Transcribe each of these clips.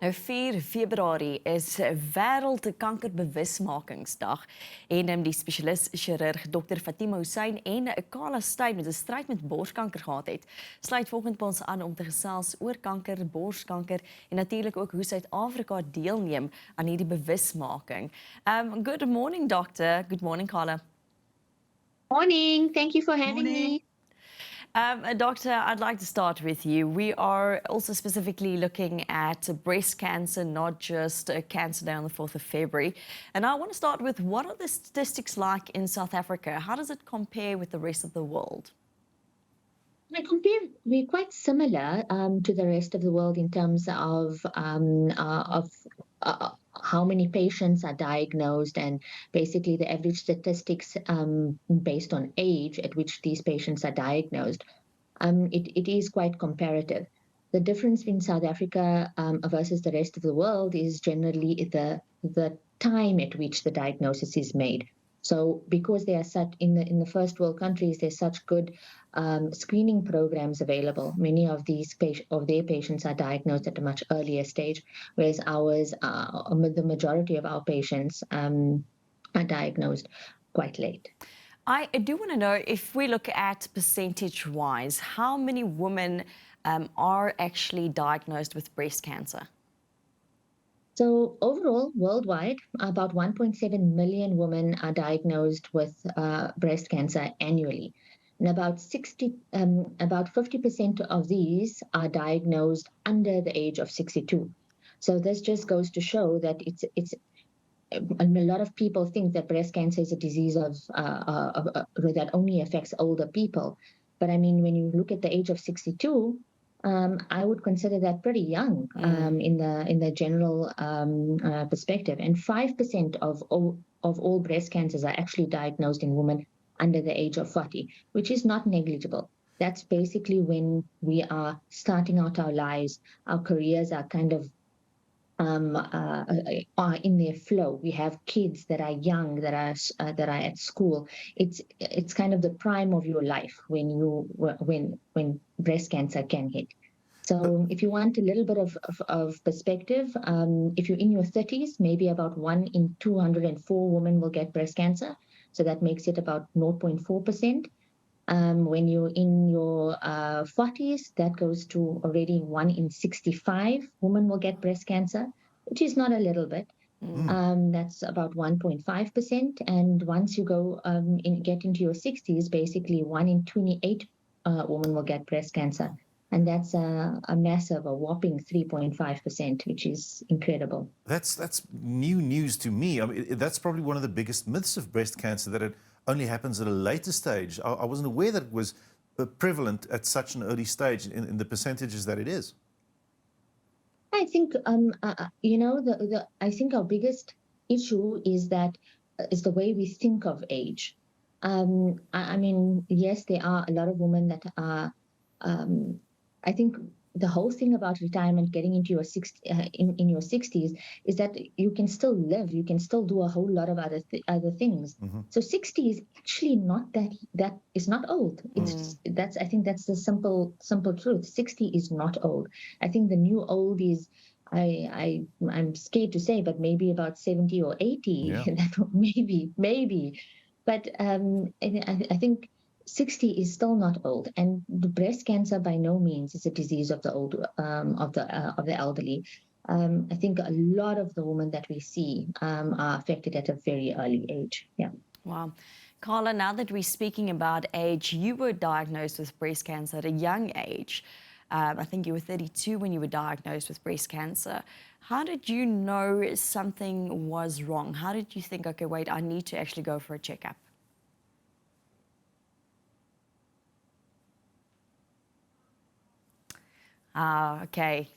Nou 4 Februarie is Wêreld-kankerbewusmakingsdag en die spesialis-sjirurg Dr. Fatima Hoosain Carla Steyn met 'n stryd met borskanker gehad het. Sluit volgende by ons aan om te gesels oor kanker, borskanker en natuurlik ook hoe Suid-Afrika deelneem aan hierdie bewusmaking. Good morning, doctor. Good morning, Carla. Morning. Thank you for having me. Doctor, I'd like to start with you. We are also specifically looking at breast cancer, not just Cancer Day on the 4th of February. And I want to start with, what are the statistics like in South Africa? How does it compare with the rest of the world? We're quite similar to the rest of the world in terms of how many patients are diagnosed and basically the average statistics based on age at which these patients are diagnosed. It is quite comparative. The difference in South Africa versus the rest of the world is generally the time at which the diagnosis is made. So because they are such in the first world countries, there's such good screening programs available. Many of their patients are diagnosed at a much earlier stage, whereas the majority of our patients are diagnosed quite late. I do want to know, if we look at percentage-wise, how many women are actually diagnosed with breast cancer? So overall, worldwide, about 1.7 million women are diagnosed with breast cancer annually. And about 50% of these are diagnosed under the age of 62. So this just goes to show that a lot of people think that breast cancer is a disease that only affects older people. But I mean, when you look at the age of 62, I would consider that pretty young in the general perspective. And 5% of all breast cancers are actually diagnosed in women under the age of 40, which is not negligible. That's basically when we are starting out our lives. Our careers are kind of are in their flow. We have kids that are young, that are at school. It's kind of the prime of your life when breast cancer can hit. So if you want a little bit of perspective, if you're in your 30s, maybe about 1 in 204 women will get breast cancer. So that makes it about 0.4%. When you're in your 40s, that goes to already 1 in 65 women will get breast cancer, which is not a little bit. That's about 1.5%. And once you get into your 60s, basically 1 in 28 women will get breast cancer. And that's a whopping 3.5%, which is incredible. That's new news to me. I mean, that's probably one of the biggest myths of breast cancer, that it only happens at a later stage. I wasn't aware that it was prevalent at such an early stage in the percentages that it is. I think I think our biggest issue is the way we think of age. I mean, yes, there are a lot of women that are. I think the whole thing about retirement, getting into your in your 60s, is that you can still live, you can still do a whole lot of other things. So 60 is actually not that is not old. I think that's the simple truth. 60 is not old. I think the new old is, I'm scared to say, but maybe about 70 or 80. Yeah. maybe. But I think 60 is still not old, and the breast cancer by no means is a disease of the elderly. I think a lot of the women that we see are affected at a very early age. Yeah. Wow. Carla, now that we're speaking about age, you were diagnosed with breast cancer at a young age. I think you were 32 when you were diagnosed with breast cancer. How did you know something was wrong? How did you think, okay, wait, I need to actually go for a checkup? Okay.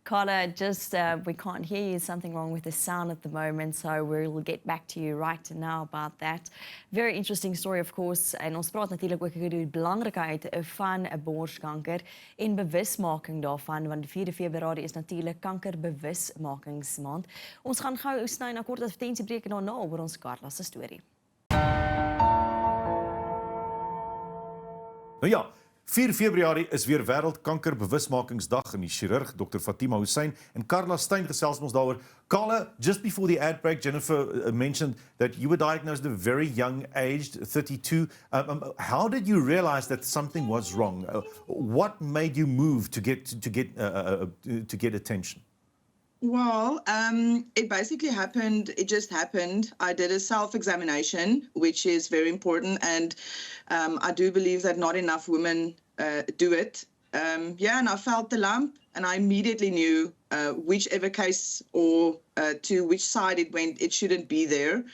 Carla, just we can't hear you. Something wrong with the sound at the moment, so we'll get back to you right now about that. Very interesting story, of course. En ons praat natuurlik ook oor die belangrikheid van 'n borskanker en bewusmaking daarvan, want die 4 Februarie is natuurlik kankerbewusmakingsmaand. Ons gaan gou sny na kort advertensiebreek en daarna oor ons Carla se storie. Nou ja, 4 Februarie is weer Wêreld-kankerbewusmakingsdag en die chirurg Dr. Fatima Hoosain en Carla Steyn gesels ons daaroor. Carla, just before the ad break, Jennifer mentioned that you were diagnosed at a very young age, 32. How did you realize that something was wrong? What made you move to get attention? Well, it basically happened, it just happened. I did a self-examination, which is very important, and I do believe that not enough women do it. Yeah, and I felt the lump, and I immediately knew whichever case or to which side it went, it shouldn't be there.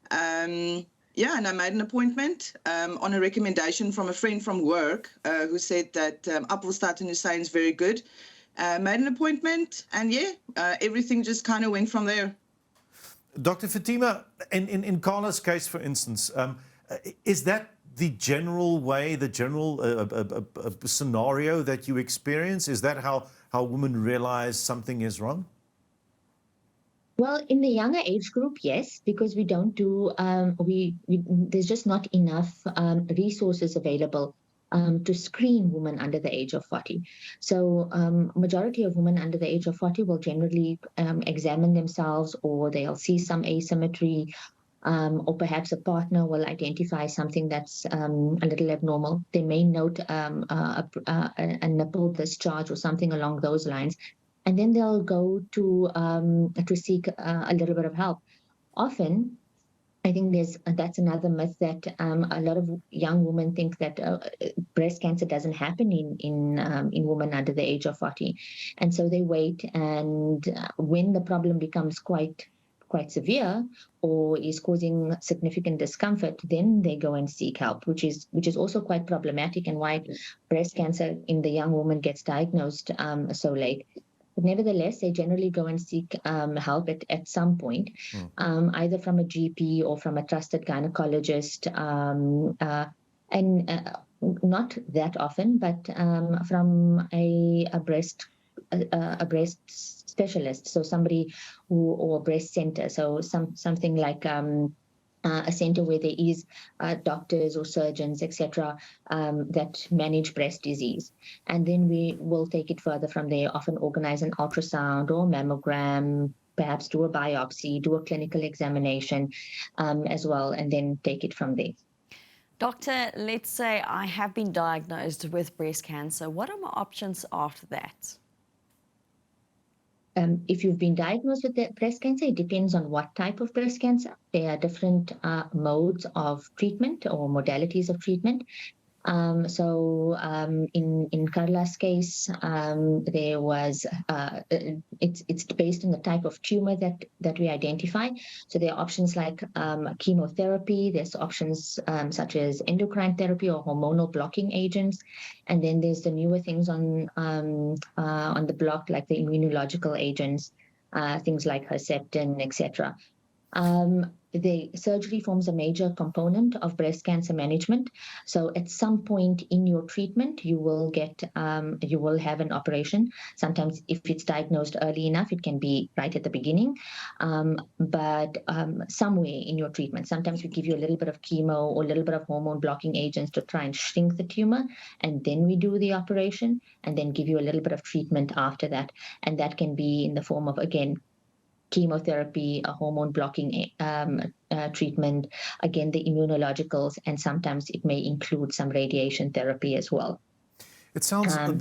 Yeah, and I made an appointment on a recommendation from a friend from work who said that Appelstad and Hoosain is very good. Made an appointment, and yeah, everything just kind of went from there. Dr. Fatima, in Carla's case, for instance, is that the general way, the general scenario that you experience? Is that how women realize something is wrong? Well, in the younger age group, yes, because we don't do, there's just not enough resources available to screen women under the age of 40. So majority of women under the age of 40 will generally examine themselves, or they'll see some asymmetry, or perhaps a partner will identify something that's a little abnormal. They may note a nipple discharge or something along those lines, and then they'll go to seek a little bit of help. Often, I think that's another myth, that a lot of young women think that breast cancer doesn't happen in women under the age of 40, and so they wait. And when the problem becomes quite severe or is causing significant discomfort, then they go and seek help, which is also quite problematic, and why breast cancer in the young woman gets diagnosed so late. But nevertheless, they generally go and seek help at some point, either from a GP or from a trusted gynecologist, and not that often, but from a breast specialist, so somebody or a breast center, so something like a center where there is doctors or surgeons, etc., that manage breast disease. And then we will take it further from there, often organize an ultrasound or mammogram, perhaps do a biopsy, do a clinical examination as well, and then take it from there. Doctor, let's say I have been diagnosed with breast cancer. What are my options after that? If you've been diagnosed with breast cancer, it depends on what type of breast cancer. There are different modes of treatment or modalities of treatment. So in Carla's case, there was it's based on the type of tumor that we identify. So there are options like chemotherapy. There's options such as endocrine therapy or hormonal blocking agents, and then there's the newer things on the block, like the immunological agents, things like Herceptin, etc. The surgery forms a major component of breast cancer management. So at some point in your treatment, you will have an operation. Sometimes if it's diagnosed early enough, it can be right at the beginning, but somewhere in your treatment. Sometimes we give you a little bit of chemo or a little bit of hormone blocking agents to try and shrink the tumor, and then we do the operation and then give you a little bit of treatment after that. And that can be in the form of, again, chemotherapy, a hormone blocking treatment, again, the immunologicals, and sometimes it may include some radiation therapy as well. It sounds that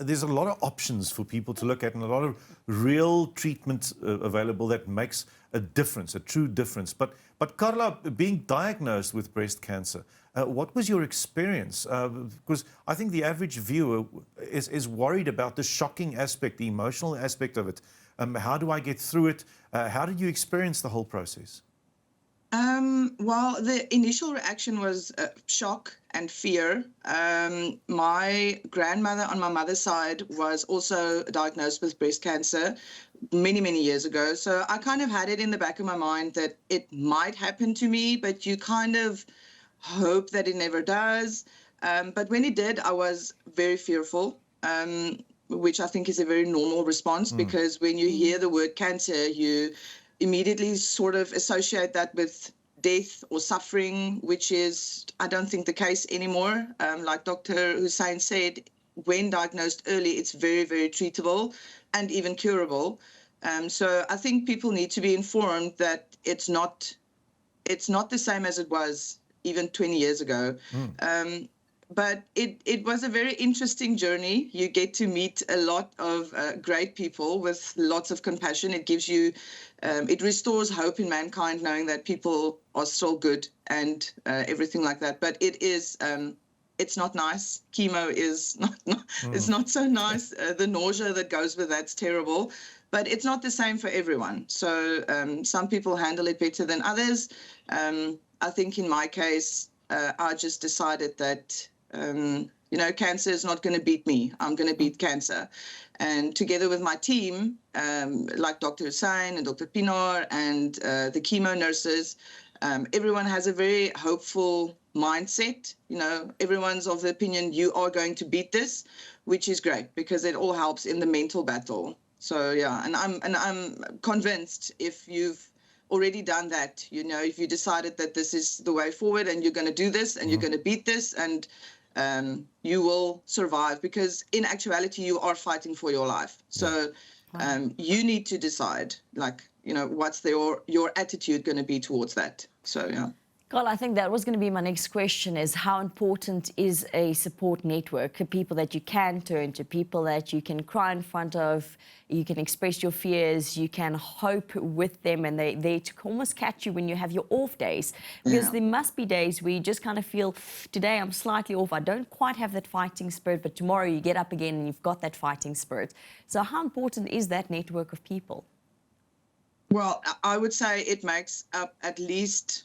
there's a lot of options for people to look at, and a lot of real treatment available that makes a difference, a true difference. But Carla, being diagnosed with breast cancer, what was your experience? Because I think the average viewer is worried about the shocking aspect, the emotional aspect of it. How do I get through it? How did you experience the whole process? Well, the initial reaction was shock and fear. My grandmother on my mother's side was also diagnosed with breast cancer many, many years ago. So I kind of had it in the back of my mind that it might happen to me, but you kind of hope that it never does. But when it did, I was very fearful, which I think is a very normal response, because when you hear the word cancer, you immediately sort of associate that with death or suffering, which is, I don't think, the case anymore. Like Dr. Hoosain said, when diagnosed early, it's very, very treatable and even curable. So I think people need to be informed that it's not the same as it was even 20 years ago. But it was a very interesting journey. You get to meet a lot of great people with lots of compassion. It gives you, it restores hope in mankind, knowing that people are still good and everything like that. But it is, it's not nice. Chemo is not it's not so nice. The nausea that goes with that's terrible. But it's not the same for everyone. So some people handle it better than others. I think in my case, I just decided that, cancer is not going to beat me. I'm going to beat cancer. And together with my team, like Dr. Hoosain and Dr. Pinar and the chemo nurses, everyone has a very hopeful mindset. Everyone's of the opinion you are going to beat this, which is great because it all helps in the mental battle. So yeah, and I'm convinced if you've already done that, if you decided that this is the way forward and you're going to do this and you're going to beat this and you will survive, because in actuality you are fighting for your life. So you need to decide, what's your attitude going to be towards that. So yeah. Carla, I think that was going to be my next question, is how important is a support network? People that you can turn to, people that you can cry in front of, you can express your fears, you can hope with them, and they to almost catch you when you have your off days. Because there must be days where you just kind of feel, today I'm slightly off, I don't quite have that fighting spirit, but tomorrow you get up again and you've got that fighting spirit. So how important is that network of people? Well, I would say it makes up at least,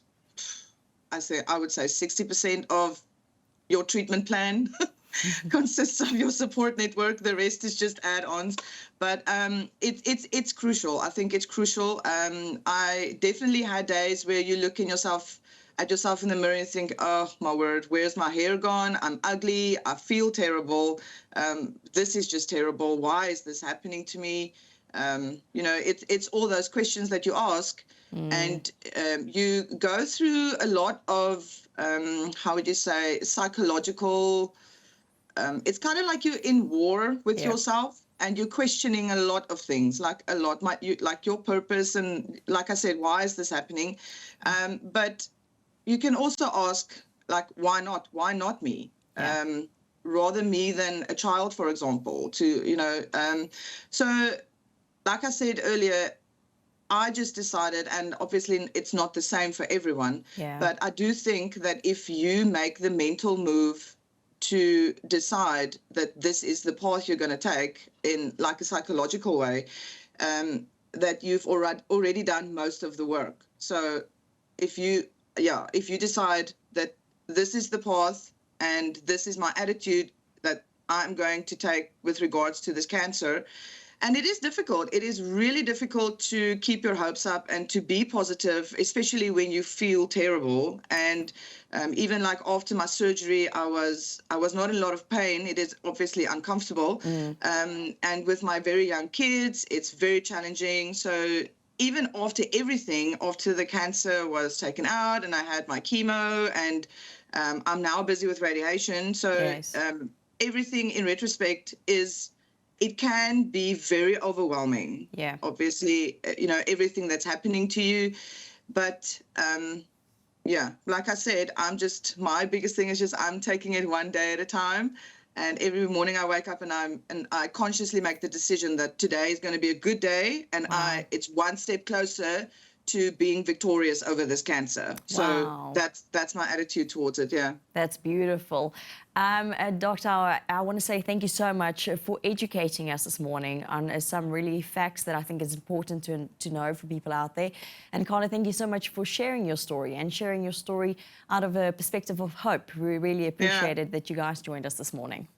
I would say 60% of your treatment plan consists of your support network. The rest is just add-ons. But it's crucial. I think it's crucial. I definitely had days where you look at yourself in the mirror and think, oh my word, where's my hair gone? I'm ugly. I feel terrible. This is just terrible. Why is this happening to me? It's all those questions that you ask. And you go through a lot of, how would you say, psychological, it's kind of like you're in war with yourself and you're questioning a lot of things, like your purpose. And like I said, why is this happening? But you can also ask, why not? Why not me? Rather me than a child, for example, so like I said earlier, I just decided, and obviously it's not the same for everyone, but I do think that if you make the mental move to decide that this is the path you're going to take in like a psychological way, that you've already done most of the work. So if you decide that this is the path and this is my attitude that I'm going to take with regards to this cancer. And it is difficult. It is really difficult to keep your hopes up and to be positive, especially when you feel terrible. And even like after my surgery, I was not in a lot of pain. It is obviously uncomfortable. And with my very young kids, it's very challenging. So even after everything, after the cancer was taken out and I had my chemo and I'm now busy with radiation. So everything in retrospect it can be very overwhelming. Obviously, everything that's happening to you. But like I said, my biggest thing is I'm taking it one day at a time. And every morning I wake up and I consciously make the decision that today is going to be a good day. And it's one step closer to being victorious over this cancer. So that's my attitude towards it. That's beautiful. Doctor, I want to say thank you so much for educating us this morning on some really facts that I think is important to know for people out there. And Carla, thank you so much for sharing your story and sharing your story out of a perspective of hope. We really appreciated that you guys joined us this morning.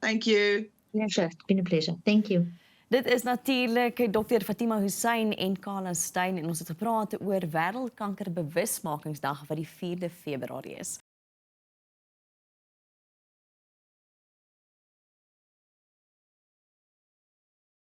Thank you. Pleasure. It's been a pleasure. Thank you. Dit is natuurlijk Dr. Fatima Hoosain en Carla Steyn en ons het gepraat oor Wêreld-kankerbewusmakingsdag wat die 4de Februarie is.